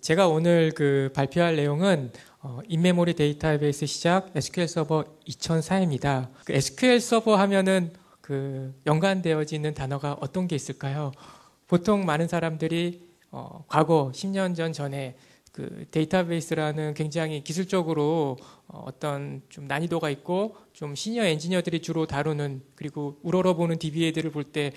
제가 오늘 발표할 내용은 인메모리 데이터베이스 시작 SQL 서버 2004입니다. SQL 서버 하면은 연관되어지는 단어가 어떤 게 있을까요? 보통 많은 사람들이 과거 10년 전에 데이터베이스라는 굉장히 기술적으로 어떤 좀 난이도가 있고 좀 시니어 엔지니어들이 주로 다루는, 그리고 우러러보는 DBA들을 볼 때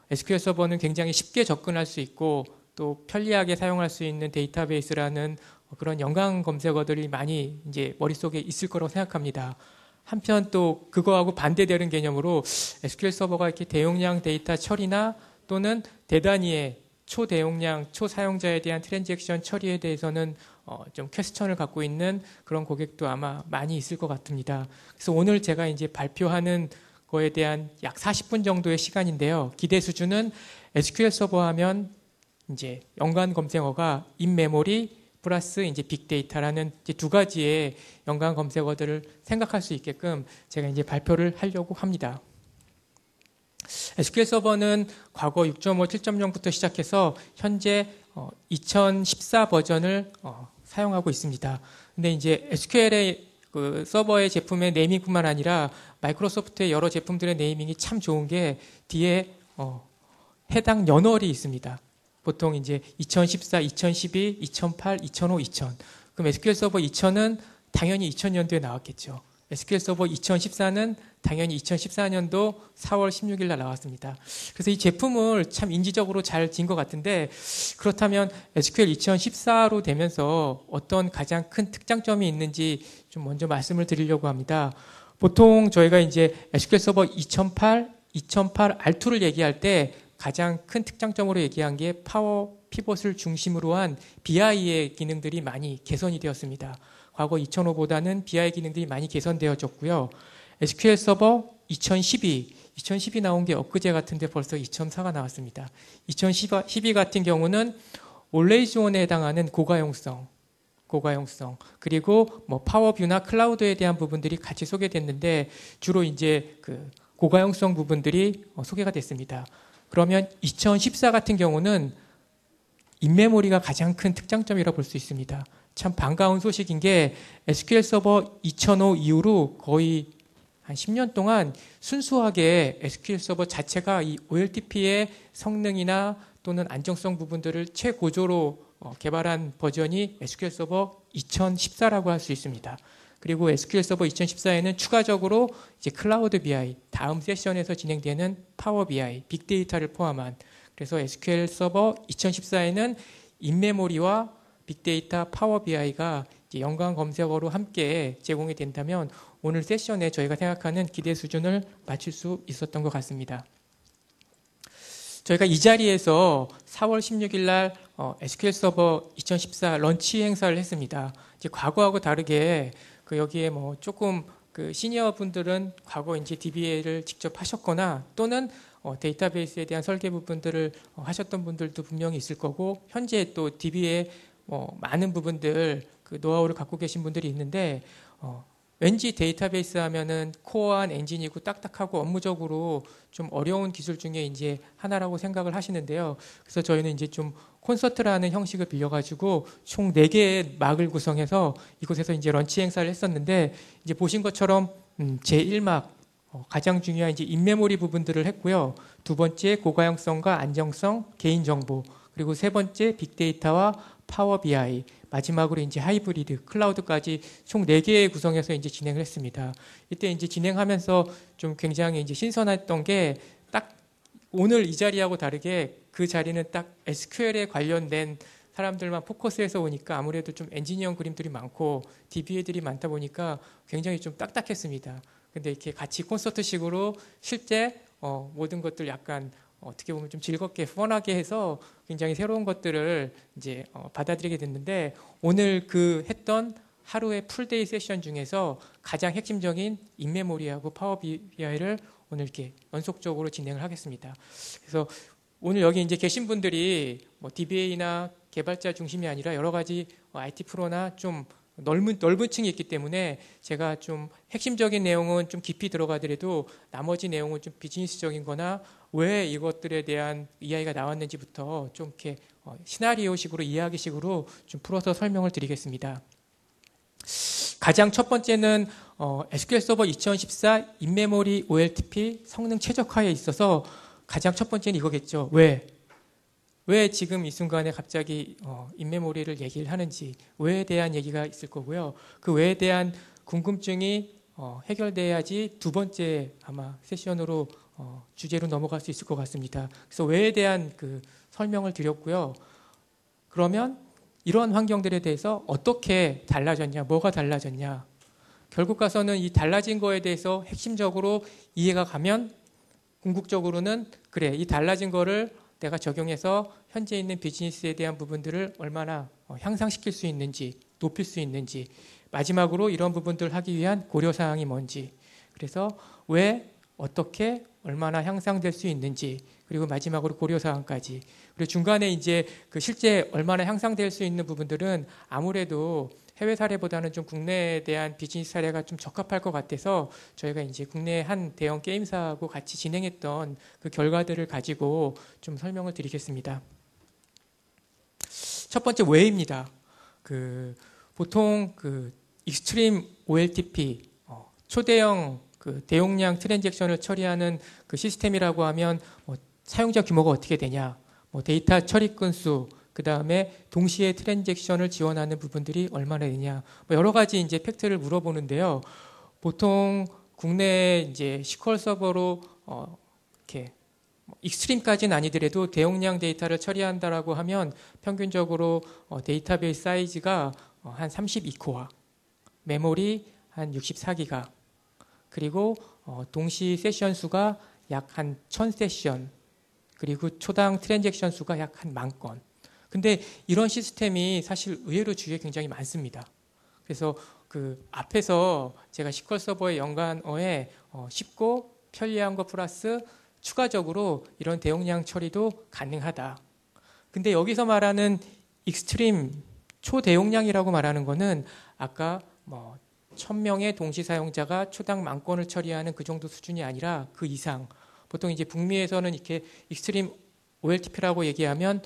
SQL 서버는 굉장히 쉽게 접근할 수 있고 또 편리하게 사용할 수 있는 데이터베이스라는 그런 연관 검색어들이 많이 이제 머릿속에 있을 거라고 생각합니다. 한편 또 그거하고 반대되는 개념으로 SQL 서버가 이렇게 대용량 데이터 처리나 또는 대단위의 초대용량, 초사용자에 대한 트랜잭션 처리에 대해서는 좀 퀘스천을 갖고 있는 그런 고객도 아마 많이 있을 것 같습니다. 그래서 오늘 제가 이제 발표하는 거에 대한 약 40분 정도의 시간인데요. 기대 수준은 SQL 서버 하면 이제 연관 검색어가 인메모리 플러스 이제 빅데이터라는 이제 두 가지의 연관 검색어들을 생각할 수 있게끔 제가 이제 발표를 하려고 합니다. SQL 서버는 과거 6.5, 7.0부터 시작해서 현재 2014 버전을 사용하고 있습니다. 근데 이제 SQL의 서버의 제품의 네이밍뿐만 아니라 마이크로소프트의 여러 제품들의 네이밍이 참 좋은 게 뒤에 해당 연월이 있습니다. 보통 이제 2014, 2012, 2008, 2005, 2000. 그럼 SQL 서버 2000은 당연히 2000년도에 나왔겠죠. SQL 서버 2014는 당연히 2014년도 4월 16일 날 나왔습니다. 그래서 이 제품을 참 인지적으로 잘 지은 것 같은데, 그렇다면 SQL 2014로 되면서 어떤 가장 큰 특장점이 있는지 좀 먼저 말씀을 드리려고 합니다. 보통 저희가 이제 SQL 서버 2008, 2008 R2를 얘기할 때 가장 큰 특장점으로 얘기한 게 파워 피봇을 중심으로 한 BI의 기능들이 많이 개선이 되었습니다. 과거 2005보다는 BI 기능들이 많이 개선되어졌고요. SQL 서버 2012 나온 게 엊그제 같은데 벌써 2004가 나왔습니다. 2012 같은 경우는 Always On에 해당하는 고가용성, 그리고 뭐 파워뷰나 클라우드에 대한 부분들이 같이 소개됐는데 주로 이제 고가용성 부분들이 소개가 됐습니다. 그러면 2014 같은 경우는 인메모리가 가장 큰 특장점이라고 볼 수 있습니다. 참 반가운 소식인 게 SQL 서버 2005 이후로 거의 한 10년 동안 순수하게 SQL 서버 자체가 이 OLTP의 성능이나 또는 안정성 부분들을 최고조로 개발한 버전이 SQL 서버 2014라고 할 수 있습니다. 그리고 SQL 서버 2014에는 추가적으로 이제 클라우드 BI, 다음 세션에서 진행되는 파워 BI, 빅데이터를 포함한, 그래서 SQL 서버 2014에는 인메모리와 빅데이터, 파워 BI가 연관 검색어로 함께 제공이 된다면 오늘 세션에 저희가 생각하는 기대 수준을 맞출 수 있었던 것 같습니다. 저희가 이 자리에서 4월 16일 날 SQL 서버 2014 런치 행사를 했습니다. 이제 과거하고 다르게 여기에 뭐 조금 시니어 분들은 과거 이제 DBA를 직접 하셨거나 또는 데이터베이스에 대한 설계 부분들을 하셨던 분들도 분명히 있을 거고, 현재 또 DBA 많은 부분들 노하우를 갖고 계신 분들이 있는데 왠지 데이터베이스 하면은 코어한 엔진이고 딱딱하고 업무적으로 좀 어려운 기술 중에 이제 하나라고 생각을 하시는데요. 그래서 저희는 이제 좀 콘서트라는 형식을 빌려가지고 총 4개의 막을 구성해서 이곳에서 이제 런치 행사를 했었는데, 이제 보신 것처럼 제1막 가장 중요한 이제 인메모리 부분들을 했고요. 두 번째 고가용성과 안정성, 개인정보, 그리고 세 번째 빅데이터와 파워 BI, 마지막으로 이제 하이브리드, 클라우드까지 총 4개의 구성해서 이제 진행을 했습니다. 이때 이제 진행하면서 좀 굉장히 이제 신선했던 게, 딱 오늘 이 자리하고 다르게 그 자리는 딱 SQL에 관련된 사람들만 포커스해서 오니까 아무래도 좀 엔지니어 그림들이 많고 DBA들이 많다 보니까 굉장히 좀 딱딱했습니다. 근데 이렇게 같이 콘서트식으로 실제 모든 것들 약간 어떻게 보면 좀 즐겁게 펀하게 해서 굉장히 새로운 것들을 이제 받아들이게 됐는데, 오늘 했던 하루의 풀데이 세션 중에서 가장 핵심적인 인메모리하고 파워 BI를 오늘 이렇게 연속적으로 진행을 하겠습니다. 그래서 오늘 여기 이제 계신 분들이 뭐 DBA나 개발자 중심이 아니라 여러 가지 IT 프로나 좀 넓은 층이 있기 때문에 제가 좀 핵심적인 내용은 좀 깊이 들어가더라도 나머지 내용은 좀 비즈니스적인 거나 왜 이것들에 대한 이야기가 나왔는지부터 좀 이렇게 시나리오식으로 이야기식으로 좀 풀어서 설명을 드리겠습니다. 가장 첫 번째는 SQL 서버 2014 인메모리 OLTP 성능 최적화에 있어서 가장 첫 번째는 이거겠죠. 왜 지금 이 순간에 갑자기 인메모리를 얘기를 하는지, 왜에 대한 얘기가 있을 거고요. 그 왜에 대한 궁금증이 해결돼야지 두 번째 아마 세션으로 주제로 넘어갈 수 있을 것 같습니다. 그래서 왜에 대한 그 설명을 드렸고요. 그러면 이런 환경들에 대해서 어떻게 달라졌냐, 뭐가 달라졌냐. 결국 가서는 이 달라진 거에 대해서 핵심적으로 이해가 가면 궁극적으로는 그래, 이 달라진 거를 내가 적용해서 현재 있는 비즈니스에 대한 부분들을 얼마나 향상시킬 수 있는지, 높일 수 있는지, 마지막으로 이런 부분들을 하기 위한 고려사항이 뭔지, 그래서 왜, 어떻게, 얼마나 향상될 수 있는지, 그리고 마지막으로 고려사항까지. 그리고 중간에 이제 그 실제 얼마나 향상될 수 있는 부분들은 아무래도 해외 사례보다는 좀 국내에 대한 비즈니스 사례가 좀 적합할 것 같아서 저희가 이제 국내 한 대형 게임사하고 같이 진행했던 그 결과들을 가지고 좀 설명을 드리겠습니다. 첫 번째 왜입니다. 보통 익스트림 OLTP 초대형 대용량 트랜잭션을 처리하는 그 시스템이라고 하면 사용자 규모가 어떻게 되냐, 데이터 처리 건수, 그 다음에 동시에 트랜잭션을 지원하는 부분들이 얼마나 되냐, 여러 가지 이제 팩트를 물어보는데요. 보통 국내 이제 SQL 서버로 이렇게 익스트림까지는 아니더라도 대용량 데이터를 처리한다라고 하면 평균적으로 데이터베이스 사이즈가 한 32코어, 메모리 한 64기가, 그리고 동시 세션 수가 약 한 1000세션, 그리고 초당 트랜잭션 수가 약 한 10,000건. 근데 이런 시스템이 사실 의외로 주위에 굉장히 많습니다. 그래서 그 앞에서 제가 SQL 서버의 연관어에 쉽고 편리한 거 플러스 추가적으로 이런 대용량 처리도 가능하다. 근데 여기서 말하는 익스트림 초대용량이라고 말하는 거는 아까 1000명의 동시 사용자가 초당 10,000건을 처리하는 그 정도 수준이 아니라 그 이상. 보통 이제 북미에서는 이렇게 익스트림 OLTP라고 얘기하면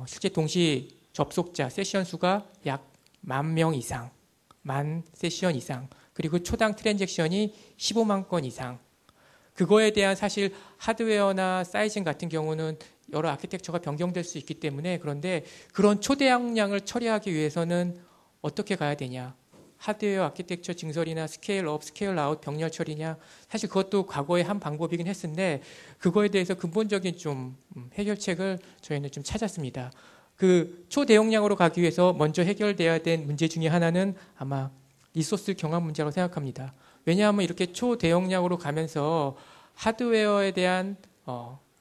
실제 동시 접속자 세션 수가 약 10,000명 이상, 10,000 세션 이상, 그리고 초당 트랜잭션이 15만 건 이상. 그거에 대한 사실 하드웨어나 사이징 같은 경우는 여러 아키텍처가 변경될 수 있기 때문에, 그런데 그런 초대용량을 처리하기 위해서는 어떻게 가야 되냐, 하드웨어 아키텍처 증설이나 스케일 업, 스케일 아웃 병렬 처리냐, 사실 그것도 과거의 한 방법이긴 했는데 그거에 대해서 근본적인 좀 해결책을 저희는 좀 찾았습니다. 그 초대용량으로 가기 위해서 먼저 해결돼야 된 문제 중에 하나는 아마 리소스 경합 문제라고 생각합니다. 왜냐하면 이렇게 초대용량으로 가면서 하드웨어에 대한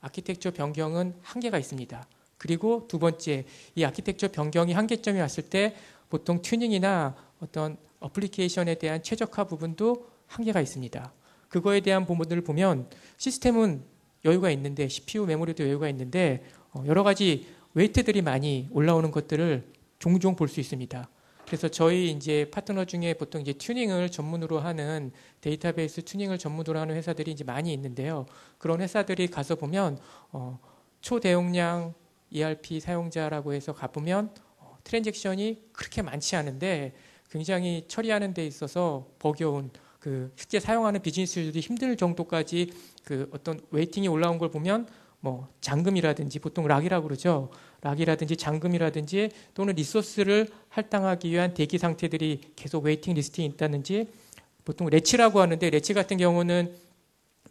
아키텍처 변경은 한계가 있습니다. 그리고 두 번째, 이 아키텍처 변경이 한계점이 왔을 때 보통 튜닝이나 어떤 어플리케이션에 대한 최적화 부분도 한계가 있습니다. 그거에 대한 부분들을 보면 시스템은 여유가 있는데, CPU 메모리도 여유가 있는데 여러 가지 웨이트들이 많이 올라오는 것들을 종종 볼 수 있습니다. 그래서 저희 이제 파트너 중에 보통 이제 튜닝을 전문으로 하는, 데이터베이스 튜닝을 전문으로 하는 회사들이 이제 많이 있는데요. 그런 회사들이 가서 보면 초대용량 ERP 사용자라고 해서 가보면 트랜잭션이 그렇게 많지 않은데 굉장히 처리하는 데 있어서 버거운, 실제 사용하는 비즈니스들이 힘들 정도까지 어떤 웨이팅이 올라온 걸 보면 잠금이라든지, 보통 락이라고 그러죠. 락이라든지 잠금이라든지 또는 리소스를 할당하기 위한 대기 상태들이 계속 웨이팅 리스트에 있다든지, 보통 레치라고 하는데, 레치 같은 경우는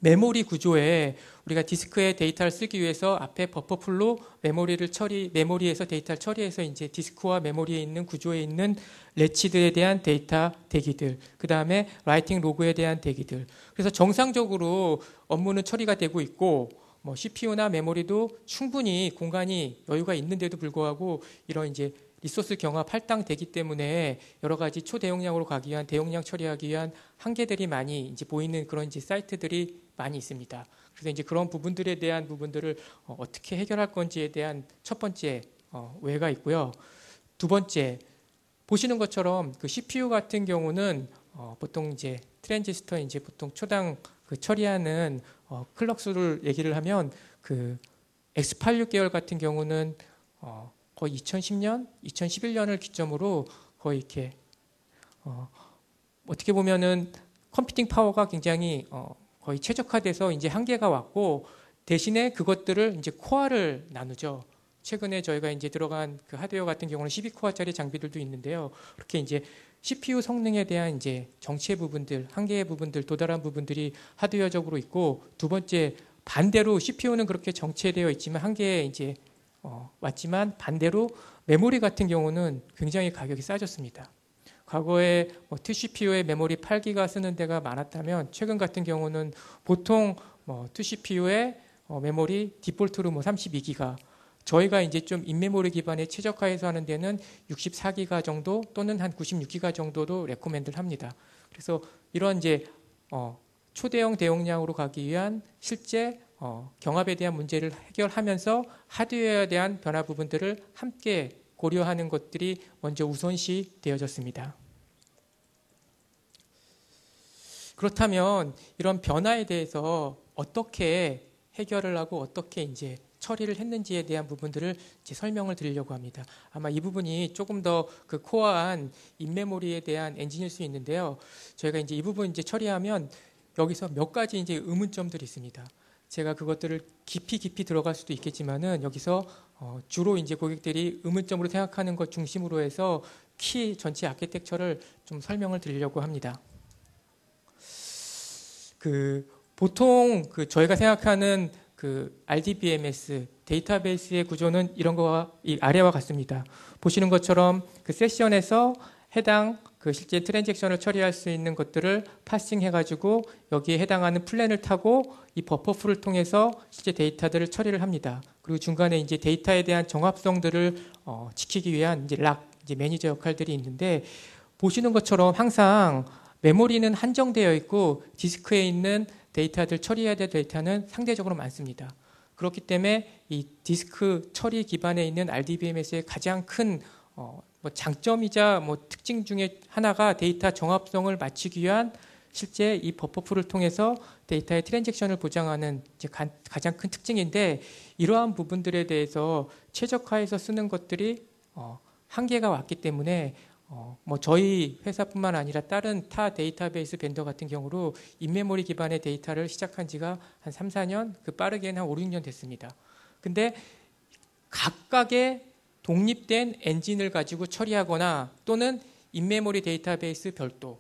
메모리 구조에 우리가 디스크에 데이터를 쓰기 위해서 앞에 버퍼풀로 메모리에서 데이터를 처리해서 이제 디스크와 메모리에 있는 구조에 있는 레치들에 대한 데이터 대기들, 그 다음에 라이팅 로그에 대한 대기들. 그래서 정상적으로 업무는 처리가 되고 있고, CPU나 메모리도 충분히 공간이 여유가 있는데도 불구하고 이런 이제 리소스 경합 할당되기 때문에 여러 가지 초대용량으로 가기 위한, 대용량 처리하기 위한 한계들이 많이 이제 보이는 그런 이제 사이트들이 많이 있습니다. 그래서 이제 그런 부분들에 대한 부분들을 어떻게 해결할 건지에 대한 첫 번째 왜가 있고요. 두 번째, 보시는 것처럼 그 CPU 같은 경우는 보통 이제 트랜지스터 이제 보통 초당 그 처리하는 클럭 수를 얘기를 하면 그 X86 계열 같은 경우는 거의 2010년, 2011년을 기점으로 거의 이렇게 어떻게 보면은 컴퓨팅 파워가 굉장히 거의 최적화돼서 이제 한계가 왔고 대신에 그것들을 이제 코어를 나누죠. 최근에 저희가 이제 들어간 그 하드웨어 같은 경우는 12코어짜리 장비들도 있는데요. 그렇게 이제 CPU 성능에 대한 이제 정체 부분들, 한계의 부분들, 도달한 부분들이 하드웨어적으로 있고 두 번째 반대로 CPU는 그렇게 정체되어 있지만 한계에 이제 왔지만 반대로 메모리 같은 경우는 굉장히 가격이 싸졌습니다. 과거에 2CPU에 메모리 8기가 쓰는 데가 많았다면 최근 같은 경우는 보통 2CPU에 메모리 디폴트로 32기가 저희가 이제 좀 인메모리 기반의 최적화해서 하는 데는 64기가 정도 또는 한 96기가 정도로 레코멘드를 합니다. 그래서 이런 이제 초대형 대용량으로 가기 위한 실제 경합에 대한 문제를 해결하면서 하드웨어에 대한 변화 부분들을 함께 고려하는 것들이 먼저 우선시 되어졌습니다. 그렇다면 이런 변화에 대해서 어떻게 해결을 하고 어떻게 이제 처리를 했는지에 대한 부분들을 이제 설명을 드리려고 합니다. 아마 이 부분이 조금 더 그 코어한 인메모리에 대한 엔진일 수 있는데요. 저희가 이제 이 부분 이제 처리하면 여기서 몇 가지 이제 의문점들이 있습니다. 제가 그것들을 깊이 들어갈 수도 있겠지만은 여기서 주로 이제 고객들이 의문점으로 생각하는 것 중심으로 해서 키 전체 아키텍처를 좀 설명을 드리려고 합니다. 보통 저희가 생각하는 그 RDBMS 데이터베이스의 구조는 이런 거와 이 아래와 같습니다. 보시는 것처럼 그 세션에서 해당 그 실제 트랜잭션을 처리할 수 있는 것들을 파싱해가지고 여기에 해당하는 플랜을 타고 이 버퍼풀을 통해서 실제 데이터들을 처리를 합니다. 그리고 중간에 이제 데이터에 대한 정합성들을 지키기 위한 이제 이제 매니저 역할들이 있는데 보시는 것처럼 항상 메모리는 한정되어 있고 디스크에 있는 데이터들 처리해야 될 데이터는 상대적으로 많습니다. 그렇기 때문에 이 디스크 처리 기반에 있는 RDBMS의 가장 큰 장점이자 특징 중에 하나가 데이터 정합성을 맞추기 위한 실제 이 버퍼풀을 통해서 데이터의 트랜잭션을 보장하는 이제 가장 큰 특징인데 이러한 부분들에 대해서 최적화해서 쓰는 것들이 한계가 왔기 때문에 저희 회사뿐만 아니라 다른 타 데이터베이스 벤더 같은 경우로 인메모리 기반의 데이터를 시작한 지가 한 3, 4년, 그 빠르게는 한 5, 6년 됐습니다. 근데 각각의 독립된 엔진을 가지고 처리하거나 또는 인메모리 데이터베이스 별도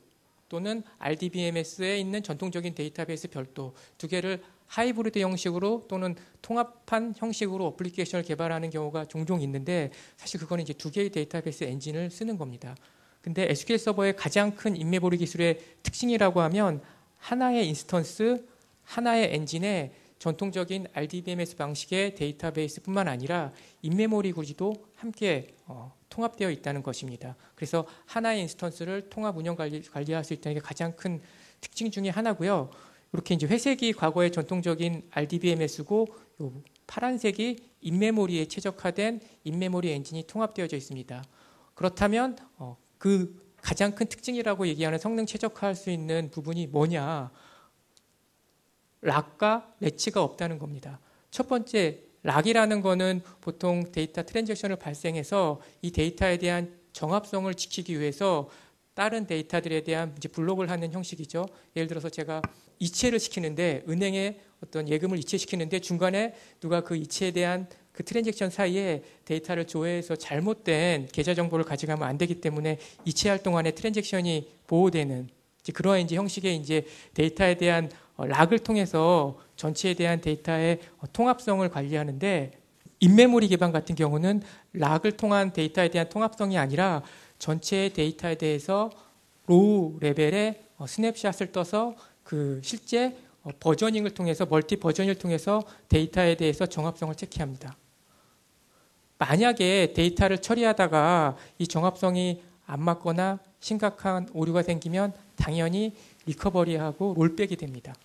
또는 RDBMS에 있는 전통적인 데이터베이스 별도 두 개를 하이브리드 형식으로 또는 통합한 형식으로 어플리케이션을 개발하는 경우가 종종 있는데 사실 그거는 이제 두 개의 데이터베이스 엔진을 쓰는 겁니다. 근데 SQL 서버의 가장 큰 인메모리 기술의 특징이라고 하면 하나의 인스턴스, 하나의 엔진에 전통적인 RDBMS 방식의 데이터베이스뿐만 아니라 인메모리 구조도 함께 통합되어 있다는 것입니다. 그래서 하나의 인스턴스를 통합 운영 관리할 수 있다는 게 가장 큰 특징 중에 하나고요. 이렇게 이제 회색이 과거의 전통적인 RDBMS고 파란색이 인메모리에 최적화된 인메모리 엔진이 통합되어져 있습니다. 그렇다면 그 가장 큰 특징이라고 얘기하는 성능 최적화할 수 있는 부분이 뭐냐? 락과 래치가 없다는 겁니다. 첫 번째, 락이라는 거는 보통 데이터 트랜잭션을 발생해서 이 데이터에 대한 정합성을 지키기 위해서 다른 데이터들에 대한 이제 블록을 하는 형식이죠. 예를 들어서 제가 이체를 시키는데 은행에 어떤 예금을 이체시키는데 중간에 누가 그 이체에 대한 그 트랜잭션 사이에 데이터를 조회해서 잘못된 계좌 정보를 가져가면 안 되기 때문에 이체할 동안에 트랜잭션이 보호되는 이제 그러한 이제 형식의 이제 데이터에 대한 락을 통해서 전체에 대한 데이터의 통합성을 관리하는데 인메모리 기반 같은 경우는 락을 통한 데이터에 대한 통합성이 아니라 전체의 데이터에 대해서 로우 레벨의 스냅샷을 떠서 그 실제 버저닝을 통해서 멀티 버저닝을 통해서 데이터에 대해서 정합성을 체크합니다. 만약에 데이터를 처리하다가 이 정합성이 안 맞거나 심각한 오류가 생기면 당연히 리커버리하고 롤백이 됩니다.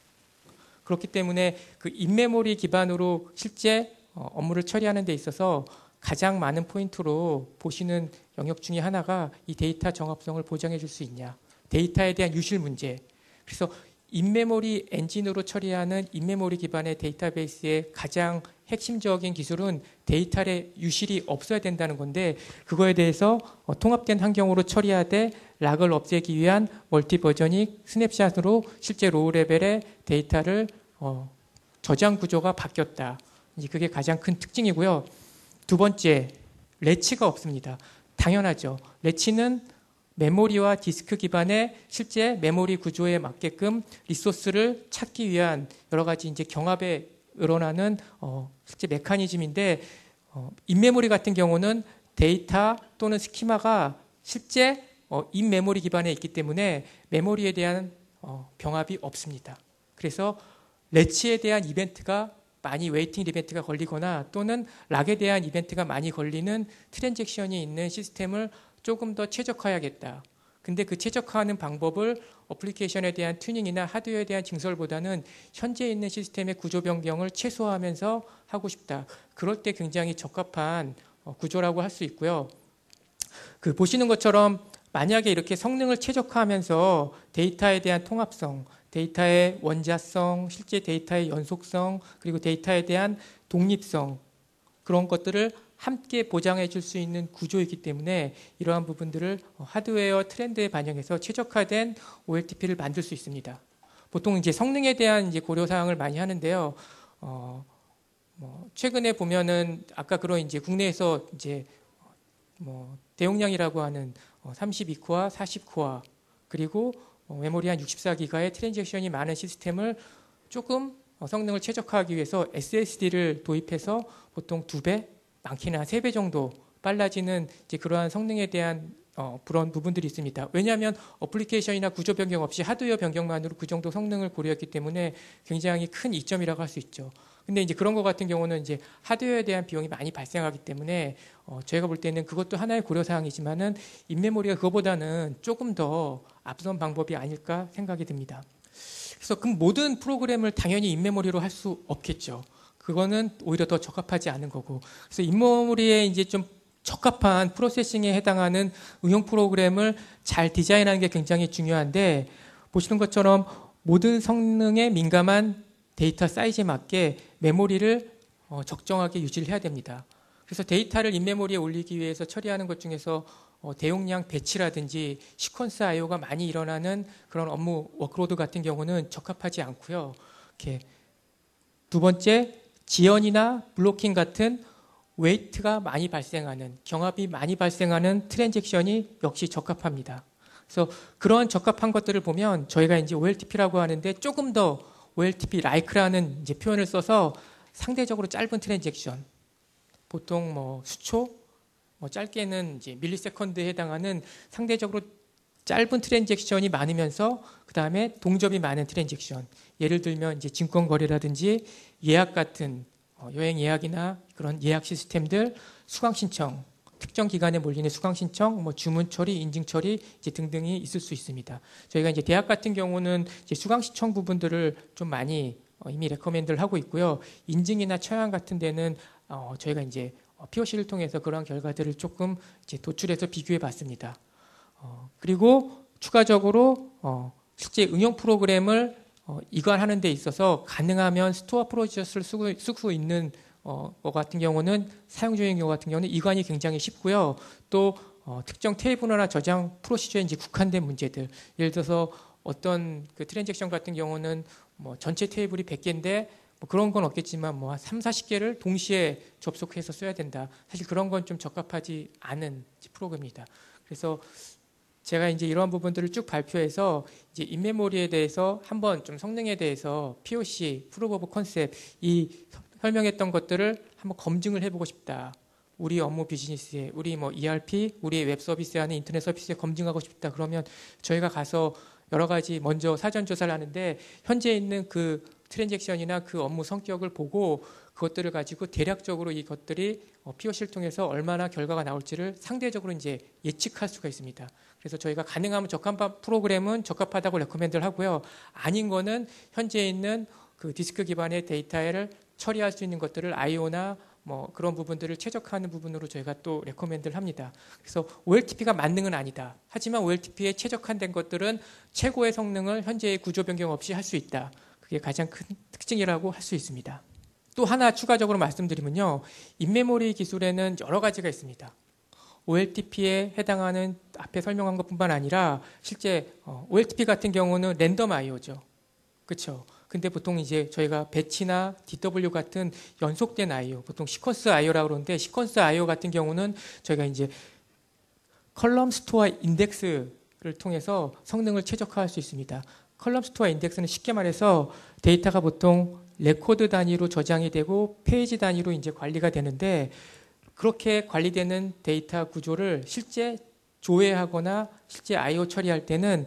그렇기 때문에 그 인메모리 기반으로 실제 업무를 처리하는 데 있어서 가장 많은 포인트로 보시는 영역 중에 하나가 이 데이터 정합성을 보장해 줄 수 있냐. 데이터에 대한 유실 문제. 그래서 인메모리 엔진으로 처리하는 인메모리 기반의 데이터베이스의 가장 핵심적인 기술은 데이터의 유실이 없어야 된다는 건데 그거에 대해서 통합된 환경으로 처리하되 락을 없애기 위한 멀티 버저닉 스냅샷으로 실제 로우 레벨의 데이터를 저장 구조가 바뀌었다. 이제 그게 가장 큰 특징이고요. 두 번째, 래치가 없습니다. 당연하죠. 래치는 메모리와 디스크 기반의 실제 메모리 구조에 맞게끔 리소스를 찾기 위한 여러 가지 이제 경합에 일어나는 실제 메커니즘인데 인메모리 같은 경우는 데이터 또는 스키마가 실제 인메모리 기반에 있기 때문에 메모리에 대한 병합이 없습니다. 그래서 래치에 대한 이벤트가 많이 웨이팅 이벤트가 걸리거나 또는 락에 대한 이벤트가 많이 걸리는 트랜잭션이 있는 시스템을 조금 더 최적화해야겠다. 근데 그 최적화하는 방법을 어플리케이션에 대한 튜닝이나 하드웨어에 대한 증설보다는 현재 있는 시스템의 구조 변경을 최소화하면서 하고 싶다. 그럴 때 굉장히 적합한 구조라고 할 수 있고요. 그 보시는 것처럼 만약에 이렇게 성능을 최적화하면서 데이터에 대한 통합성, 데이터의 원자성, 실제 데이터의 연속성, 그리고 데이터에 대한 독립성 그런 것들을 함께 보장해 줄 수 있는 구조이기 때문에 이러한 부분들을 하드웨어 트렌드에 반영해서 최적화된 OLTP를 만들 수 있습니다. 보통 이제 성능에 대한 이제 고려 사항을 많이 하는데요. 최근에 보면은 아까 그런 이제 국내에서 이제 대용량이라고 하는 32코어, 40코어 그리고 메모리 한 64기가의 트랜잭션이 많은 시스템을 조금 성능을 최적화하기 위해서 SSD를 도입해서 보통 2배, 많게는 한 3배 정도 빨라지는 이제 그러한 성능에 대한 그런 부분들이 있습니다. 왜냐하면 어플리케이션이나 구조 변경 없이 하드웨어 변경만으로 그 정도 성능을 고려했기 때문에 굉장히 큰 이점이라고 할 수 있죠. 근데 이제 그런 것 같은 경우는 이제 하드웨어에 대한 비용이 많이 발생하기 때문에 저희가 볼 때는 그것도 하나의 고려 사항이지만은 인메모리가 그거보다는 조금 더 앞선 방법이 아닐까 생각이 듭니다. 그래서 그 모든 프로그램을 당연히 인메모리로 할 수 없겠죠. 그거는 오히려 더 적합하지 않은 거고. 그래서 인메모리에 이제 좀 적합한 프로세싱에 해당하는 응용 프로그램을 잘 디자인하는 게 굉장히 중요한데 보시는 것처럼 모든 성능에 민감한 데이터 사이즈에 맞게 메모리를 적정하게 유지를 해야 됩니다. 그래서 데이터를 인메모리에 올리기 위해서 처리하는 것 중에서 대용량 배치라든지 시퀀스 IO가 많이 일어나는 그런 업무 워크로드 같은 경우는 적합하지 않고요. 이렇게 두 번째, 지연이나 블로킹 같은 웨이트가 많이 발생하는, 경합이 많이 발생하는 트랜잭션이 역시 적합합니다. 그래서 그런 적합한 것들을 보면 저희가 이제 OLTP라고 하는데 조금 더 OLTP like라는 이제 표현을 써서 상대적으로 짧은 트랜잭션, 보통 수초, 짧게는 이제 밀리세컨드에 해당하는 상대적으로 짧은 트랜잭션이 많으면서 그 다음에 동접이 많은 트랜잭션. 예를 들면 이제 증권 거래라든지 예약 같은 여행 예약이나 그런 예약 시스템들, 수강 신청, 특정 기간에 몰리는 수강 신청, 주문 처리, 인증 처리 이제 등등이 있을 수 있습니다. 저희가 이제 대학 같은 경우는 이제 수강 신청 부분들을 좀 많이 이미 레커멘드를 하고 있고요. 인증이나 처양 같은 데는 저희가 이제 POC를 통해서 그런 결과들을 조금 이제 도출해서 비교해 봤습니다. 그리고 추가적으로 실제 응용 프로그램을 이관하는 데 있어서 가능하면 스토어 프로듀서를 쓰고 있는 것 같은 경우는 사용 중인 경우 같은 경우는 이관이 굉장히 쉽고요. 또 특정 테이블이나 저장 프로시저에 이제 국한된 문제들, 예를 들어서 어떤 그 트랜잭션 같은 경우는 전체 테이블이 100개인데 그런 건 없겠지만 한 3, 40개를 동시에 접속해서 써야 된다. 사실 그런 건 좀 적합하지 않은 프로그램입니다. 그래서 제가 이제 이러한 부분들을 쭉 발표해서 이제 인메모리에 대해서 한번 좀 성능에 대해서 POC, 프루브 오브 컨셉 이 설명했던 것들을 한번 검증을 해보고 싶다. 우리 업무 비즈니스에, 우리 ERP, 우리의 웹 서비스에 하는 인터넷 서비스에 검증하고 싶다. 그러면 저희가 가서 여러 가지 먼저 사전 조사를 하는데 현재 있는 그 트랜잭션이나 그 업무 성격을 보고 그것들을 가지고 대략적으로 이것들이 POC를 통해서 얼마나 결과가 나올지를 상대적으로 이제 예측할 수가 있습니다. 그래서 저희가 가능하면 적합한 프로그램은 적합하다고 레코멘드를 하고요. 아닌 거는 현재 있는 그 디스크 기반의 데이터를 처리할 수 있는 것들을 IO나 뭐 그런 부분들을 최적화하는 부분으로 저희가 또 레코멘드를 합니다. 그래서 OLTP가 만능은 아니다. 하지만 OLTP에 최적화된 것들은 최고의 성능을 현재의 구조 변경 없이 할 수 있다. 그게 가장 큰 특징이라고 할 수 있습니다. 또 하나 추가적으로 말씀드리면요. 인메모리 기술에는 여러 가지가 있습니다. OLTP에 해당하는 앞에 설명한 것뿐만 아니라 실제 OLTP 같은 경우는 랜덤 IO죠. 그렇죠? 근데 보통 이제 저희가 배치나 DW 같은 연속된 IO, 보통 시퀀스 IO라고 그러는데 시퀀스 IO 같은 경우는 저희가 이제 컬럼 스토어 인덱스를 통해서 성능을 최적화할 수 있습니다. 컬럼 스토어 인덱스는 쉽게 말해서 데이터가 보통 레코드 단위로 저장이 되고 페이지 단위로 이제 관리가 되는데 그렇게 관리되는 데이터 구조를 실제 조회하거나 실제 I/O 처리할 때는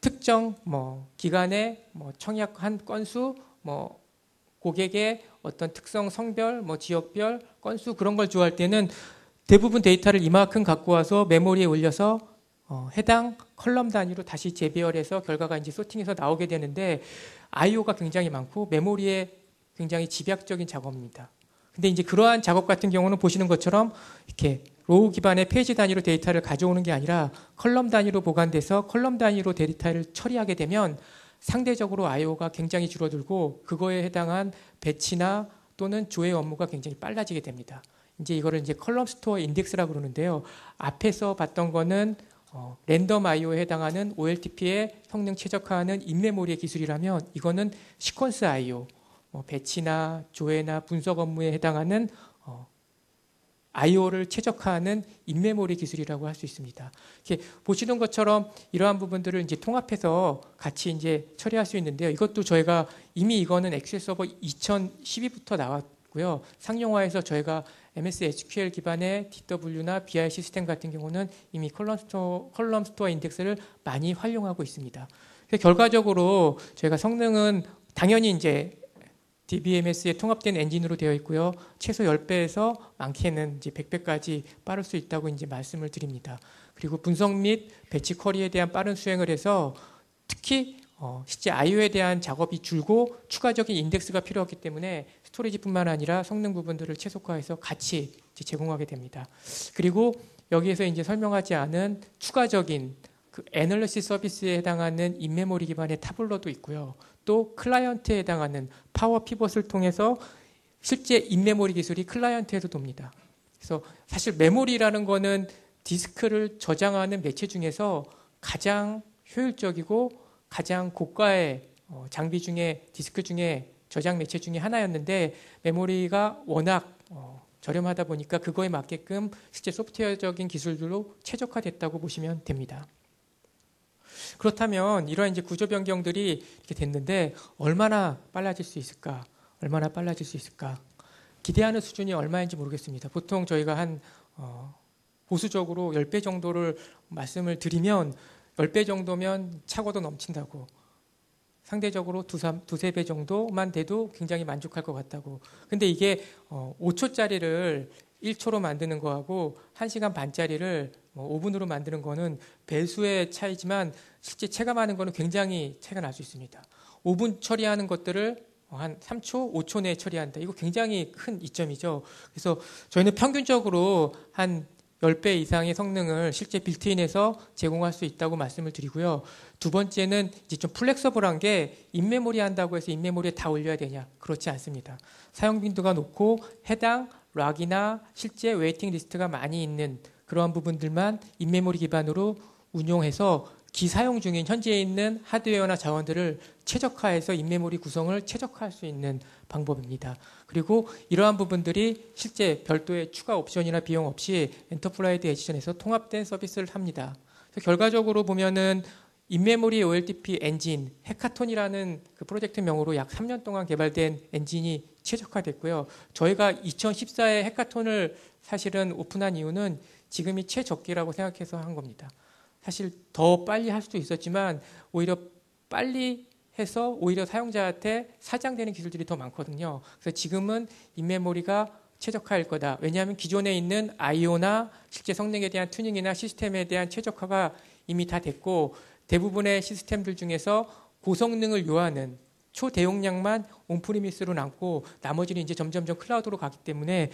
특정 기간에 청약한 건수, 고객의 어떤 특성 성별, 지역별 건수 그런 걸 조회할 때는 대부분 데이터를 이만큼 갖고 와서 메모리에 올려서 해당 컬럼 단위로 다시 재배열해서 결과가 이제 소팅해서 나오게 되는데 I/O가 굉장히 많고 메모리에 굉장히 집약적인 작업입니다. 근데 이제 그러한 작업 같은 경우는 보시는 것처럼 이렇게 로우 기반의 페이지 단위로 데이터를 가져오는 게 아니라 컬럼 단위로 보관돼서 컬럼 단위로 데이터를 처리하게 되면 상대적으로 I/O가 굉장히 줄어들고 그거에 해당한 배치나 또는 조회 업무가 굉장히 빨라지게 됩니다. 이제 이거를 이제 컬럼 스토어 인덱스라고 그러는데요. 앞에서 봤던 거는 랜덤 I/O에 해당하는 OLTP의 성능 최적화하는 인메모리의 기술이라면 이거는 시퀀스 I/O, 배치나 조회나 분석 업무에 해당하는 I/O를 최적화하는 인메모리 기술이라고 할 수 있습니다. 이렇게 보시는 것처럼 이러한 부분들을 이제 통합해서 같이 이제 처리할 수 있는데요. 이것도 저희가 이미 이거는 엑셀 서버 2012부터 나왔고요. 상용화해서 저희가 MS SQL 기반의 DW나 BI 시스템 같은 경우는 이미 컬럼 스토어 인덱스를 많이 활용하고 있습니다. 그래서 결과적으로 저희가 성능은 당연히 이제 DBMS에 통합된 엔진으로 되어 있고요. 최소 10배에서 많게는 이제 100배까지 빠를 수 있다고 이제 말씀을 드립니다. 그리고 분석 및 배치 쿼리에 대한 빠른 수행을 해서 특히 실제 I/O에 대한 작업이 줄고 추가적인 인덱스가 필요하기 때문에 스토리지뿐만 아니라 성능 부분들을 최소화해서 같이 이제 제공하게 됩니다. 그리고 여기에서 이제 설명하지 않은 추가적인 그 애널리시 서비스에 해당하는 인메모리 기반의 타블러도 있고요. 또 클라이언트에 해당하는 파워 피벗을 통해서 실제 인메모리 기술이 클라이언트에서 돕니다. 그래서 사실 메모리라는 거는 디스크를 저장하는 매체 중에서 가장 효율적이고 가장 고가의 장비 중에 디스크 중에 저장 매체 중에 하나였는데 메모리가 워낙 저렴하다 보니까 그거에 맞게끔 실제 소프트웨어적인 기술들로 최적화됐다고 보시면 됩니다. 그렇다면 이러한 이제 구조 변경들이 이렇게 됐는데 얼마나 빨라질 수 있을까? 얼마나 빨라질 수 있을까? 기대하는 수준이 얼마인지 모르겠습니다. 보통 저희가 한 보수적으로 10배 정도를 말씀을 드리면 10배 정도면 차고도 넘친다고 상대적으로 두세 배 정도만 돼도 굉장히 만족할 것 같다고. 근데 이게 5초짜리를 1초로 만드는 거하고 1시간 반짜리를 5분으로 만드는 거는 배수의 차이지만 실제 체감하는 거는 굉장히 차이가 날 수 있습니다. 5분 처리하는 것들을 한 3초, 5초 내에 처리한다. 이거 굉장히 큰 이점이죠. 그래서 저희는 평균적으로 한 10배 이상의 성능을 실제 빌트인에서 제공할 수 있다고 말씀을 드리고요. 두 번째는 이제 좀 플렉서블한 게 인메모리 한다고 해서 인메모리에 다 올려야 되냐? 그렇지 않습니다. 사용 빈도가 높고 해당 락이나 실제 웨이팅 리스트가 많이 있는 그러한 부분들만 인메모리 기반으로 운용해서 기사용 중인 현재 있는 하드웨어나 자원들을 최적화해서 인메모리 구성을 최적화할 수 있는 방법입니다. 그리고 이러한 부분들이 실제 별도의 추가 옵션이나 비용 없이 엔터프라이즈 에디션에서 통합된 서비스를 합니다. 그래서 결과적으로 보면은 인메모리 OLTP 엔진 해카톤이라는 그 프로젝트 명으로 약 3년 동안 개발된 엔진이 최적화됐고요. 저희가 2014에 해카톤을 사실은 오픈한 이유는 지금이 최적기라고 생각해서 한 겁니다. 사실 더 빨리 할 수도 있었지만 오히려 빨리 해서 오히려 사용자한테 사장되는 기술들이 더 많거든요. 그래서 지금은 인메모리가 최적화일 거다. 왜냐하면 기존에 있는 I/O나 실제 성능에 대한 튜닝이나 시스템에 대한 최적화가 이미 다 됐고 대부분의 시스템들 중에서 고성능을 요하는 초대용량만 온프리미스로 남고 나머지는 이제 점점점 클라우드로 가기 때문에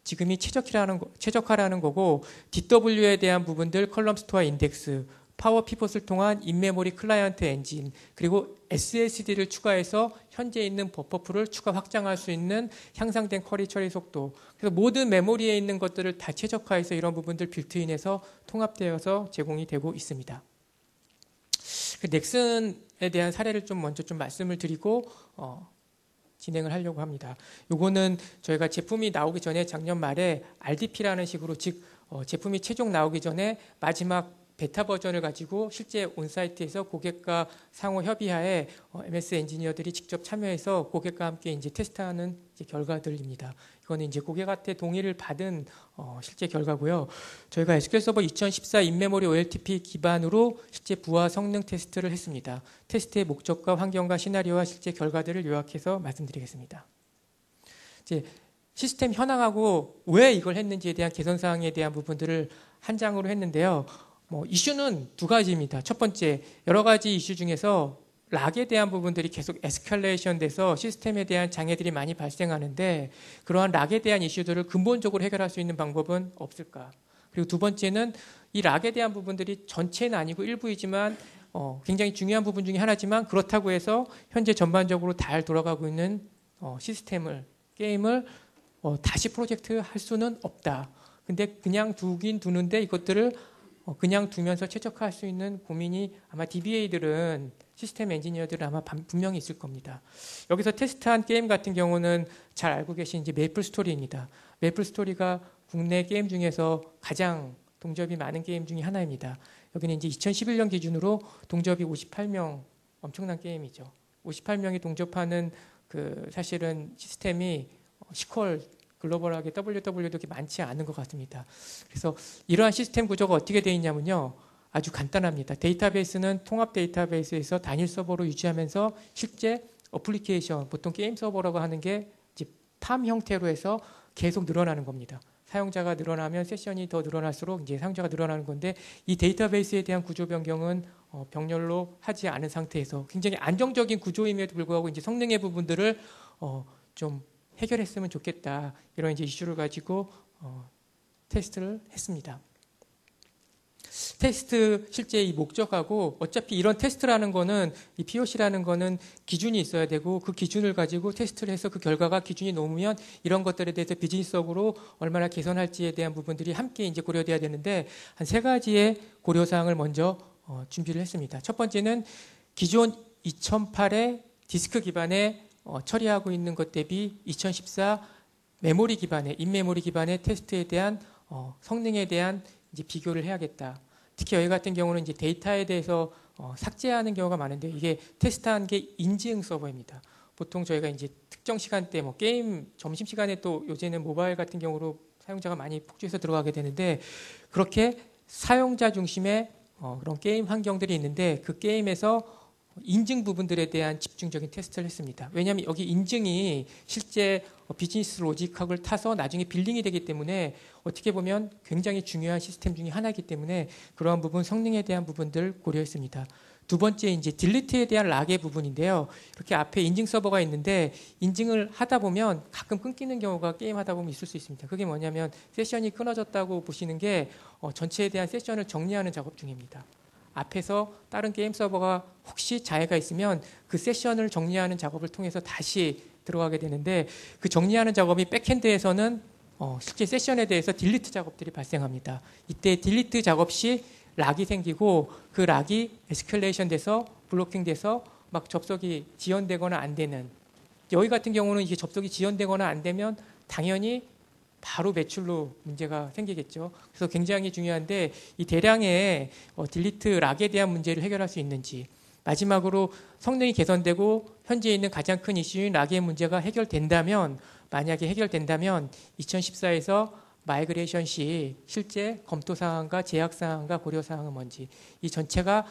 지금이 최적화라는 거고, DW에 대한 부분들 컬럼 스토어 인덱스, 파워 피벗을 통한 인메모리 클라이언트 엔진, 그리고 SSD를 추가해서 현재 있는 버퍼풀을 추가 확장할 수 있는 향상된 쿼리 처리 속도, 그래서 모든 메모리에 있는 것들을 다 최적화해서 이런 부분들 빌트인해서 통합되어서 제공이 되고 있습니다. 그 넥슨에 대한 사례를 좀 먼저 좀 말씀을 드리고 진행을 하려고 합니다. 요거는 저희가 제품이 나오기 전에 작년 말에 RDP라는 식으로, 즉 제품이 최종 나오기 전에 마지막 베타 버전을 가지고 실제 온사이트에서 고객과 상호 협의하에 MS 엔지니어들이 직접 참여해서 고객과 함께 이제 테스트하는 이제 결과들입니다. 이거는 이제 고객한테 동의를 받은 실제 결과고요. 저희가 SQL 서버 2014 인메모리 OLTP 기반으로 실제 부하 성능 테스트를 했습니다. 테스트의 목적과 환경과 시나리오와 실제 결과들을 요약해서 말씀드리겠습니다. 이제 시스템 현황하고 왜 이걸 했는지에 대한 개선 사항에 대한 부분들을 한 장으로 했는데요. 이슈는 두 가지입니다. 첫 번째, 여러 가지 이슈 중에서 락에 대한 부분들이 계속 에스컬레이션 돼서 시스템에 대한 장애들이 많이 발생하는데, 그러한 락에 대한 이슈들을 근본적으로 해결할 수 있는 방법은 없을까? 그리고 두 번째는 이 락에 대한 부분들이 전체는 아니고 일부이지만 굉장히 중요한 부분 중에 하나지만, 그렇다고 해서 현재 전반적으로 잘 돌아가고 있는 게임을 다시 프로젝트 할 수는 없다. 근데 그냥 두긴 두는데 이것들을 그냥 두면서 최적화할 수 있는 고민이 아마 DBA들은, 시스템 엔지니어들은 아마 분명히 있을 겁니다. 여기서 테스트한 게임 같은 경우는 잘 알고 계신 이제 메이플 스토리입니다. 메이플 스토리가 국내 게임 중에서 가장 동접이 많은 게임 중에 하나입니다. 여기는 이제 2011년 기준으로 동접이 58명, 엄청난 게임이죠. 58명이 동접하는 사실은 시스템이 시퀄 글로벌하게 WW도 그렇게 많지 않은 것 같습니다. 그래서 이러한 시스템 구조가 어떻게 되어 있냐면요. 아주 간단합니다. 데이터베이스는 통합 데이터베이스에서 단일 서버로 유지하면서 실제 어플리케이션, 보통 게임 서버라고 하는 게 이제 팜 형태로 해서 계속 늘어나는 겁니다. 사용자가 늘어나면 세션이 더 늘어날수록 이제 사용자가 늘어나는 건데, 이 데이터베이스에 대한 구조 변경은 병렬로 하지 않은 상태에서 굉장히 안정적인 구조임에도 불구하고 이제 성능의 부분들을 좀 해결했으면 좋겠다, 이런 이제 이슈를 가지고 테스트를 했습니다. 테스트 실제 이 목적하고, 어차피 이런 테스트라는 거는, 이 POC라는 거는 기준이 있어야 되고, 그 기준을 가지고 테스트를 해서 그 결과가 기준이 넘으면 이런 것들에 대해서 비즈니스적으로 얼마나 개선할지에 대한 부분들이 함께 이제 고려돼야 되는데, 한 세 가지의 고려사항을 먼저 준비를 했습니다. 첫 번째는 기존 2008의 디스크 기반의 처리하고 있는 것 대비 2014 메모리 기반의, 인메모리 기반의 테스트에 대한 성능에 대한 이제 비교를 해야겠다. 특히 여기 같은 경우는 이제 데이터에 대해서 삭제하는 경우가 많은데, 이게 테스트한 게 인증 서버입니다. 보통 저희가 이제 특정 시간대, 게임 점심 시간에 또 요새는 모바일 같은 경우로 사용자가 많이 폭주해서 들어가게 되는데, 그렇게 사용자 중심의 그런 게임 환경들이 있는데, 그 게임에서 인증 부분들에 대한 집중적인 테스트를 했습니다. 왜냐하면 여기 인증이 실제 비즈니스 로직학을 타서 나중에 빌딩이 되기 때문에 어떻게 보면 굉장히 중요한 시스템 중에 하나이기 때문에 그러한 부분, 성능에 대한 부분들 고려했습니다. 두 번째 이제 딜리트에 대한 락의 부분인데요. 이렇게 앞에 인증 서버가 있는데, 인증을 하다 보면 가끔 끊기는 경우가 게임 하다 보면 있을 수 있습니다. 그게 뭐냐면 세션이 끊어졌다고 보시는 게 전체에 대한 세션을 정리하는 작업 중입니다. 앞에서 다른 게임 서버가 혹시 장애가 있으면 그 세션을 정리하는 작업을 통해서 다시 들어가게 되는데, 그 정리하는 작업이 백핸드에서는 실제 세션에 대해서 딜리트 작업들이 발생합니다. 이때 딜리트 작업 시 락이 생기고, 그 락이 에스컬레이션 돼서 블로킹 돼서 막 접속이 지연되거나 안 되는, 여기 같은 경우는 이게 접속이 지연되거나 안 되면 당연히 바로 매출로 문제가 생기겠죠. 그래서 굉장히 중요한데, 이 대량의 딜리트 락에 대한 문제를 해결할 수 있는지, 마지막으로 성능이 개선되고 현재 있는 가장 큰 이슈인 락의 문제가 해결된다면, 만약에 해결된다면 2014에서 마이그레이션 시 실제 검토 사항과 제약 사항과 고려 사항은 뭔지, 이 전체가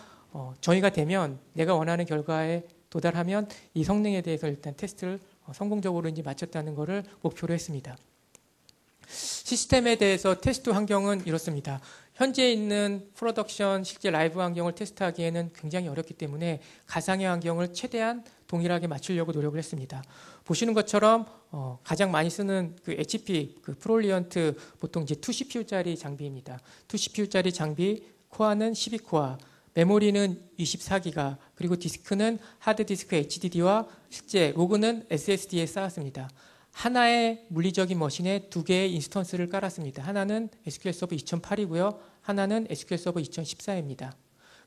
정의가 되면, 내가 원하는 결과에 도달하면 이 성능에 대해서 일단 테스트를 성공적으로 이제 마쳤다는 것을 목표로 했습니다. 시스템에 대해서 테스트 환경은 이렇습니다. 현재 있는 프로덕션 실제 라이브 환경을 테스트하기에는 굉장히 어렵기 때문에 가상의 환경을 최대한 동일하게 맞추려고 노력을 했습니다. 보시는 것처럼 가장 많이 쓰는 그 HP, 그 프롤리언트 보통 이제 2CPU짜리 장비입니다. 2CPU짜리 장비, 코어는 12코어, 메모리는 24기가, 그리고 디스크는 하드디스크 HDD와 실제 로그는 SSD에 쌓았습니다. 하나의 물리적인 머신에 두 개의 인스턴스를 깔았습니다. 하나는 SQL 서버 2008이고요. 하나는 SQL 서버 2014입니다.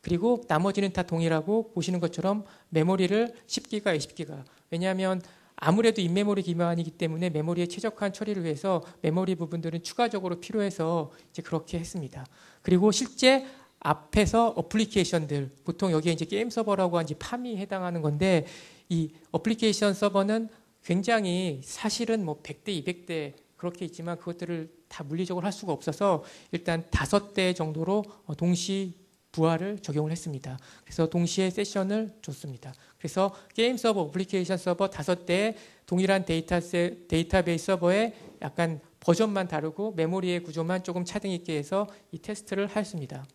그리고 나머지는 다 동일하고 보시는 것처럼 메모리를 10기가, 20기가. 왜냐하면 아무래도 인메모리 기반이기 때문에 메모리에 최적화한 처리를 위해서 메모리 부분들은 추가적으로 필요해서 이제 그렇게 했습니다. 그리고 실제 앞에서 어플리케이션들, 보통 여기에 이제 게임 서버라고 하는 팜이 해당하는 건데, 이 어플리케이션 서버는 굉장히 사실은 뭐 100대, 200대 그렇게 있지만 그것들을 다 물리적으로 할 수가 없어서 일단 5대 정도로 동시 부하를 적용을 했습니다. 그래서 동시에 세션을 줬습니다. 그래서 게임 서버, 어플리케이션 서버 5대의 동일한 데이터베이스 서버에 약간 버전만 다르고 메모리의 구조만 조금 차등 있게 해서 이 테스트를 했습니다.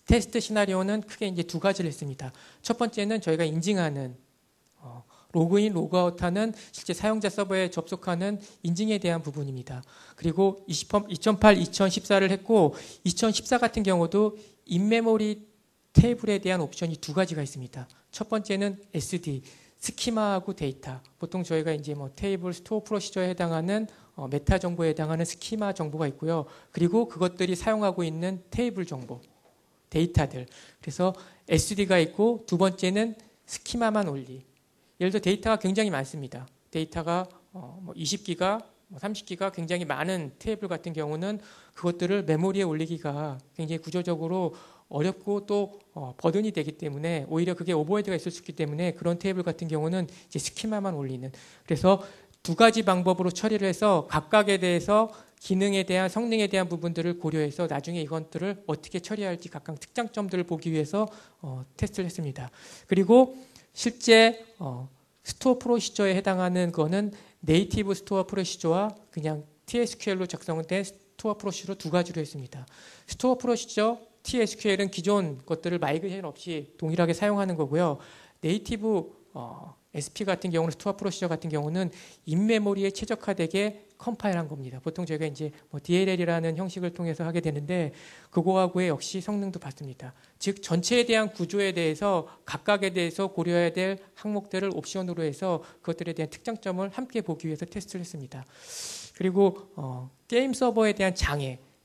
테스트 시나리오는 크게 이제 두 가지를 했습니다. 첫 번째는 저희가 인증하는 로그인, 로그아웃하는 실제 사용자 서버에 접속하는 인증에 대한 부분입니다. 그리고 2008, 2014를 했고 2014 같은 경우도 인메모리 테이블에 대한 옵션이 두 가지가 있습니다. 첫 번째는 SD, 스키마하고 데이터. 보통 저희가 이제 뭐 테이블, 스토어 프로시저에 해당하는 메타 정보에 해당하는 스키마 정보가 있고요. 그리고 그것들이 사용하고 있는 테이블 정보, 데이터들. 그래서 SD가 있고 두 번째는 스키마만 올리. 예를 들어 데이터가 굉장히 많습니다. 데이터가 뭐 20기가, 30기가 굉장히 많은 테이블 같은 경우는 그것들을 메모리에 올리기가 굉장히 구조적으로 어렵고 또 버든이 되기 때문에 오히려 그게 오버헤드가 있을 수 있기 때문에 그런 테이블 같은 경우는 이제 스키마만 올리는. 그래서 두 가지 방법으로 처리를 해서 각각에 대해서 기능에 대한 성능에 대한 부분들을 고려해서 나중에 이것들을 어떻게 처리할지 각각 특장점들을 보기 위해서 테스트를 했습니다. 그리고 실제 스토어 프로시저에 해당하는 거는 네이티브 스토어 프로시저와 그냥 TSQL로 작성된 스토어 프로시저 두 가지로 했습니다. 스토어 프로시저 TSQL은 기존 것들을 마이그레이션 없이 동일하게 사용하는 거고요. 네이티브 SP 같은 경우는 스토어 프로시저 같은 경우는 인메모리에 최적화되게 컴파일한 겁니다. 보통 저희가 이제 뭐 DLL이라는 형식을 통해서 하게 되는데 그거하고의 역시 성능도 봤습니다. 즉 전체에 대한 구조에 대해서 각각에 대해서 고려해야 될 항목들을 옵션으로 해서 그것들에 대한 특장점을 함께 보기 위해서 테스트를 했습니다. 그리고 게임 서버에 대한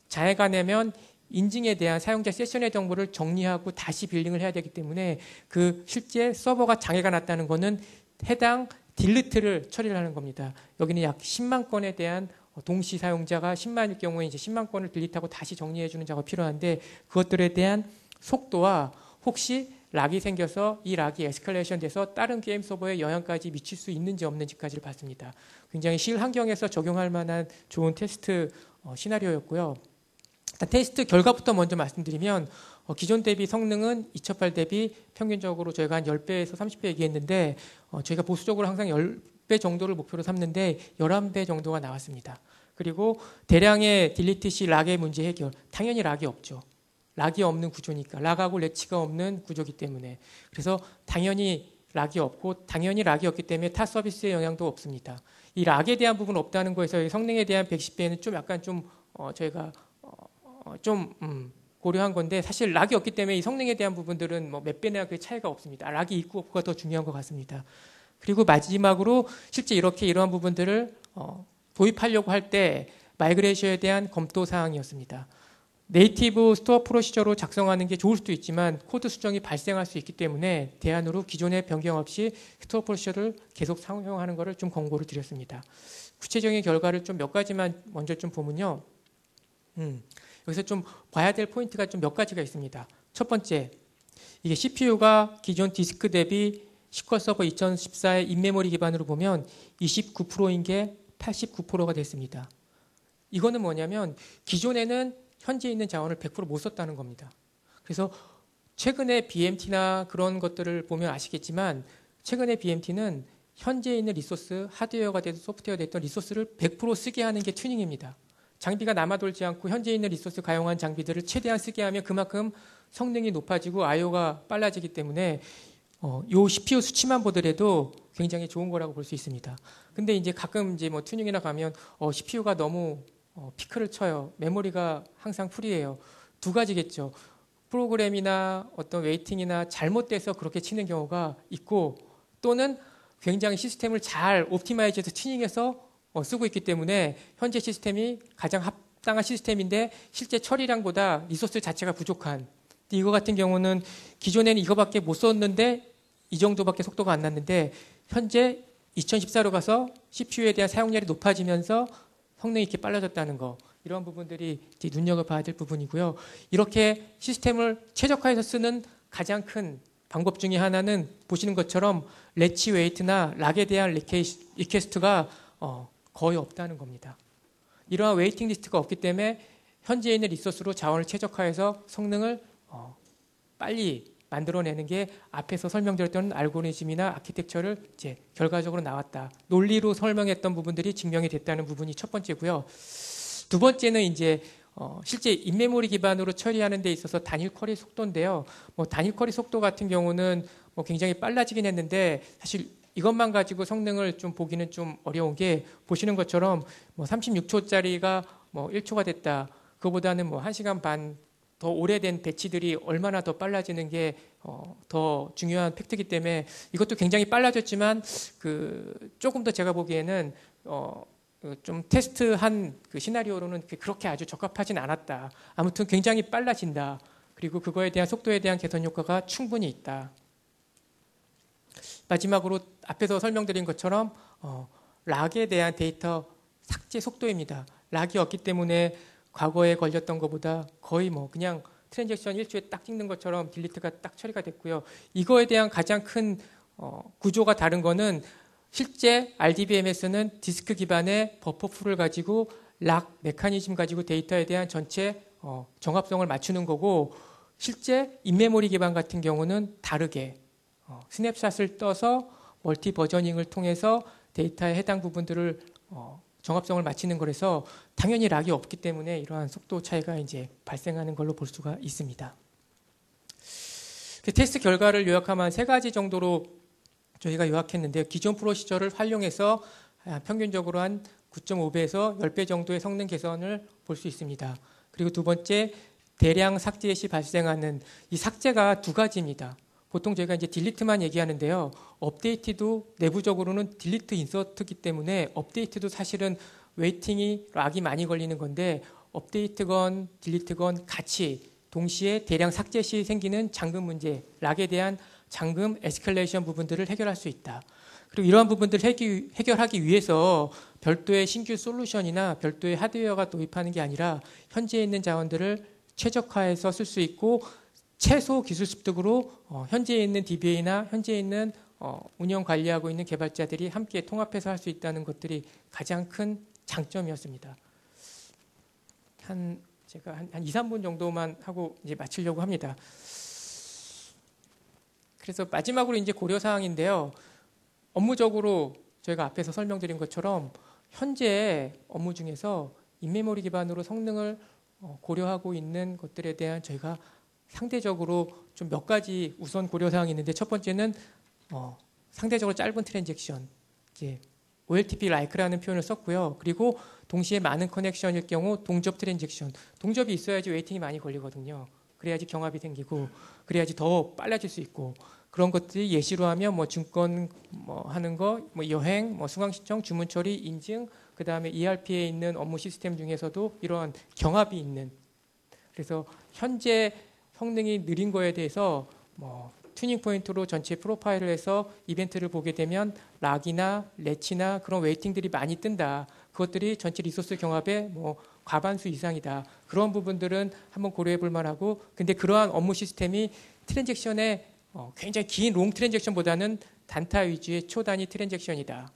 장애가 내면 인증에 대한 사용자 세션의 정보를 정리하고 다시 빌링을 해야 되기 때문에 그 실제 서버가 장애가 났다는 것은 해당 딜리트를 처리를 하는 겁니다. 여기는 약 10만 건에 대한 동시 사용자가 10만일 경우에 이제 10만 건을 딜리트하고 다시 정리해 주는 작업이 필요한데 그것들에 대한 속도와 혹시 락이 생겨서 이 락이 에스컬레이션 돼서 다른 게임 서버에 영향까지 미칠 수 있는지 없는지까지를 봤습니다. 굉장히 실환경에서 적용할 만한 좋은 테스트 시나리오였고요. 테스트 결과부터 먼저 말씀드리면 기존 대비 성능은 2008 대비 평균적으로 저희가 한 10배에서 30배 얘기했는데 저희가 보수적으로 항상 10배 정도를 목표로 삼는데 11배 정도가 나왔습니다. 그리고 대량의 딜리트 시 락의 문제 해결. 당연히 락이 없죠. 락이 없는 구조니까. 락하고 레치가 없는 구조이기 때문에. 그래서 당연히 락이 없고 당연히 락이 없기 때문에 타 서비스에 영향도 없습니다. 이 락에 대한 부분 없다는 거에서 성능에 대한 110배는 좀 약간 좀 저희가 고려한 건데 사실 락이 없기 때문에 이 성능에 대한 부분들은 뭐 몇 배나 그 차이가 없습니다. 락이 있고 없고가 더 중요한 것 같습니다. 그리고 마지막으로 실제 이러한 부분들을 도입하려고 할 때 마이그레이션에 대한 검토 사항이었습니다. 네이티브 스토어 프로시저로 작성하는 게 좋을 수도 있지만 코드 수정이 발생할 수 있기 때문에 대안으로 기존의 변경 없이 스토어 프로시저를 계속 사용하는 것을 좀 권고를 드렸습니다. 구체적인 결과를 좀 몇 가지만 먼저 좀 보면요. 여기서 좀 봐야 될 포인트가 좀 몇 가지가 있습니다. 첫 번째, 이게 CPU가 기존 디스크 대비 SQL 서버 2014의 인메모리 기반으로 보면 29%인 게 89%가 됐습니다. 이거는 뭐냐면 기존에는 현재 있는 자원을 100% 못 썼다는 겁니다. 그래서 최근에 BMT나 그런 것들을 보면 아시겠지만 최근에 BMT는 현재 있는 리소스, 하드웨어가 되든 소프트웨어가 됐던 리소스를 100% 쓰게 하는 게 튜닝입니다. 장비가 남아돌지 않고 현재 있는 리소스 가용한 장비들을 최대한 쓰게 하면 그만큼 성능이 높아지고 IO가 빨라지기 때문에 요 CPU 수치만 보더라도 굉장히 좋은 거라고 볼 수 있습니다. 근데 이제 가끔 이제 뭐 튜닝이나 가면 CPU가 너무 피크를 쳐요. 메모리가 항상 풀이에요. 두 가지겠죠. 프로그램이나 어떤 웨이팅이나 잘못돼서 그렇게 치는 경우가 있고, 또는 굉장히 시스템을 잘 옵티마이즈해서 튜닝해서 쓰고 있기 때문에 현재 시스템이 가장 합당한 시스템인데 실제 처리량보다 리소스 자체가 부족한, 이거 같은 경우는 기존에는 이거밖에 못 썼는데 이 정도밖에 속도가 안 났는데 현재 2014로 가서 CPU에 대한 사용량이 높아지면서 성능이 이렇게 빨라졌다는 거, 이런 부분들이 이제 눈여겨봐야 될 부분이고요. 이렇게 시스템을 최적화해서 쓰는 가장 큰 방법 중에 하나는 보시는 것처럼 레치 웨이트나 락에 대한 리퀘스트가 거의 없다는 겁니다. 이러한 웨이팅 리스트가 없기 때문에 현재 있는 리소스로 자원을 최적화해서 성능을 빨리 만들어내는 게 앞에서 설명드렸던 알고리즘이나 아키텍처를 이제 결과적으로 나왔다. 논리로 설명했던 부분들이 증명이 됐다는 부분이 첫 번째고요. 두 번째는 이제 실제 인메모리 기반으로 처리하는 데 있어서 단일 쿼리 속도인데요. 단일 쿼리 속도 같은 경우는 굉장히 빨라지긴 했는데 사실 이것만 가지고 성능을 좀 보기는 좀 어려운 게, 보시는 것처럼 36초짜리가 1초가 됐다. 그거보다는 1시간 반 더 오래된 배치들이 얼마나 더 빨라지는 게 더 중요한 팩트이기 때문에 이것도 굉장히 빨라졌지만 조금 더 제가 보기에는 좀 테스트한 그 시나리오로는 그렇게 아주 적합하진 않았다. 아무튼 굉장히 빨라진다. 그리고 그거에 대한 속도에 대한 개선 효과가 충분히 있다. 마지막으로 앞에서 설명드린 것처럼 락에 대한 데이터 삭제 속도입니다. 락이 없기 때문에 과거에 걸렸던 것보다 거의 그냥 트랜잭션 1초에 딱 찍는 것처럼 딜리트가 딱 처리가 됐고요. 이거에 대한 가장 큰 구조가 다른 거는 실제 RDBMS는 디스크 기반의 버퍼풀을 가지고 락 메커니즘 가지고 데이터에 대한 전체 정합성을 맞추는 거고, 실제 인메모리 기반 같은 경우는 다르게 스냅샷을 떠서 멀티 버저닝을 통해서 데이터의 해당 부분들을 정합성을 맞추는 거라서 당연히 락이 없기 때문에 이러한 속도 차이가 이제 발생하는 걸로 볼 수가 있습니다. 테스트 결과를 요약하면 세 가지 정도로 저희가 요약했는데요. 기존 프로시저를 활용해서 평균적으로 한 9.5배에서 10배 정도의 성능 개선을 볼 수 있습니다. 그리고 두 번째, 대량 삭제 시 발생하는 이 삭제가 두 가지입니다. 보통 저희가 이제 딜리트만 얘기하는데요. 업데이트도 내부적으로는 딜리트 인서트이기 때문에 업데이트도 사실은 웨이팅이 락이 많이 걸리는 건데, 업데이트건 딜리트건 같이 동시에 대량 삭제 시 생기는 잠금 문제, 락에 대한 잠금 에스컬레이션 부분들을 해결할 수 있다. 그리고 이러한 부분들을 해결하기 위해서 별도의 신규 솔루션이나 별도의 하드웨어가 도입하는 게 아니라 현재 있는 자원들을 최적화해서 쓸 수 있고, 최소 기술 습득으로 현재 있는 DBA나 현재 있는 운영 관리하고 있는 개발자들이 함께 통합해서 할 수 있다는 것들이 가장 큰 장점이었습니다. 제가 한 2, 3분 정도만 하고 이제 마치려고 합니다. 그래서 마지막으로 이제 고려사항인데요. 업무적으로 저희가 앞에서 설명드린 것처럼 현재 업무 중에서 인메모리 기반으로 성능을 고려하고 있는 것들에 대한 저희가 상대적으로 좀 몇 가지 우선 고려사항이 있는데, 첫 번째는 상대적으로 짧은 트랜잭션, 이제 OLTP like라는 표현을 썼고요. 그리고 동시에 많은 커넥션일 경우 동접 트랜잭션, 동접이 있어야지 웨이팅이 많이 걸리거든요. 그래야지 경합이 생기고, 그래야지 더 빨라질 수 있고, 그런 것들이 예시로 하면 증권 하는 거, 여행, 수강 신청, 주문 처리, 인증, 그 다음에 ERP에 있는 업무 시스템 중에서도 이러한 경합이 있는. 그래서 현재 성능이 느린 거에 대해서 튜닝 포인트로 전체 프로파일을 해서 이벤트를 보게 되면 락이나 레치나 그런 웨이팅들이 많이 뜬다. 그것들이 전체 리소스 경합의 과반수 이상이다. 그런 부분들은 한번 고려해 볼 만하고, 근데 그러한 업무 시스템이 트랜잭션에 굉장히 긴 롱 트랜잭션보다는 단타 위주의 초단위 트랜잭션이다.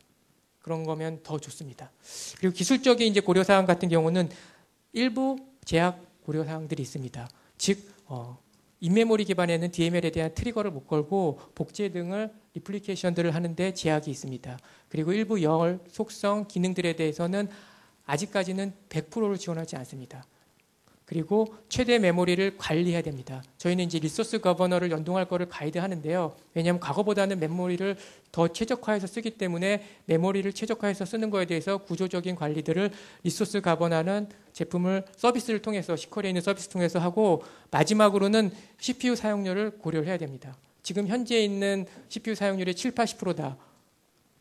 그런 거면 더 좋습니다. 그리고 기술적인 이제 고려사항 같은 경우는 일부 제약 고려사항들이 있습니다. 즉 인메모리 기반에는 DML에 대한 트리거를 못 걸고 복제 등을 리플리케이션들을 하는데 제약이 있습니다. 그리고 일부 열, 속성, 기능들에 대해서는 아직까지는 100%를 지원하지 않습니다. 그리고 최대 메모리를 관리해야 됩니다. 저희는 이제 리소스 거버너를 연동할 거를 가이드하는데요. 왜냐하면 과거보다는 메모리를 더 최적화해서 쓰기 때문에 메모리를 최적화해서 쓰는 거에 대해서 구조적인 관리들을 리소스 거버너는 제품을 서비스를 통해서 시퀄에 있는 서비스 통해서 하고 마지막으로는 CPU 사용률을 고려를 해야 됩니다. 지금 현재 있는 CPU 사용률이 7, 80%다.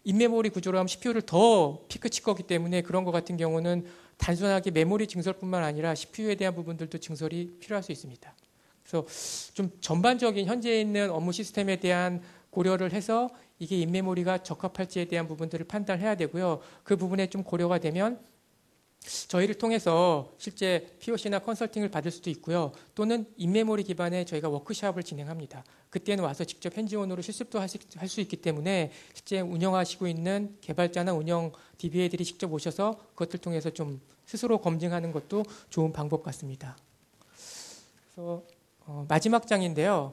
인메모리 구조로 하면 CPU를 더 피크 칠 거기 때문에 그런 것 같은 경우는 단순하게 메모리 증설뿐만 아니라 CPU에 대한 부분들도 증설이 필요할 수 있습니다. 그래서 좀 전반적인 현재 있는 업무 시스템에 대한 고려를 해서 이게 인메모리가 적합할지에 대한 부분들을 판단해야 되고요. 그 부분에 좀 고려가 되면 저희를 통해서 실제 POC나 컨설팅을 받을 수도 있고요. 또는 인메모리 기반의 저희가 워크숍을 진행합니다. 그때는 와서 직접 핸즈온으로 실습도 할 수 있기 때문에 실제 운영하시고 있는 개발자나 운영 DBA들이 직접 오셔서 그것들 통해서 좀 스스로 검증하는 것도 좋은 방법 같습니다. 그래서 마지막 장인데요.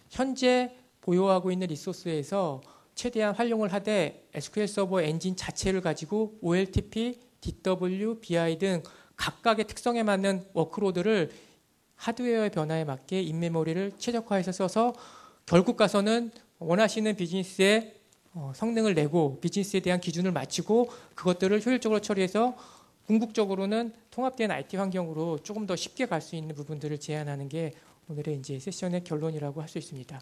현재 보유하고 있는 리소스에서 최대한 활용을 하되 SQL 서버 엔진 자체를 가지고 OLTP, DW, BI 등 각각의 특성에 맞는 워크로드를 하드웨어의 변화에 맞게 인메모리를 최적화해서 써서 결국 가서는 원하시는 비즈니스의 성능을 내고 비즈니스에 대한 기준을 맞추고 그것들을 효율적으로 처리해서 궁극적으로는 통합된 IT 환경으로 조금 더 쉽게 갈 수 있는 부분들을 제안하는 게 오늘의 이제 세션의 결론이라고 할 수 있습니다.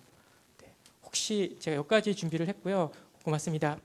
네. 혹시 제가 여기까지 준비를 했고요. 고맙습니다.